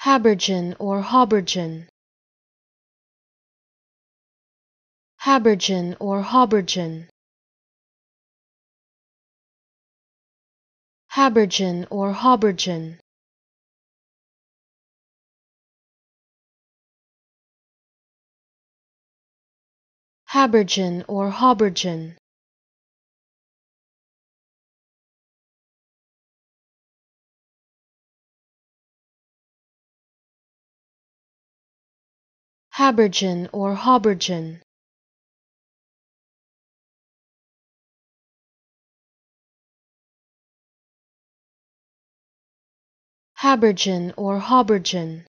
Haubergeon or Haubergeon. Haubergeon or Haubergeon. Haubergeon or Haubergeon. Haubergeon or Haubergeon. Haubergeon or Haubergeon. Haubergeon or Haubergeon.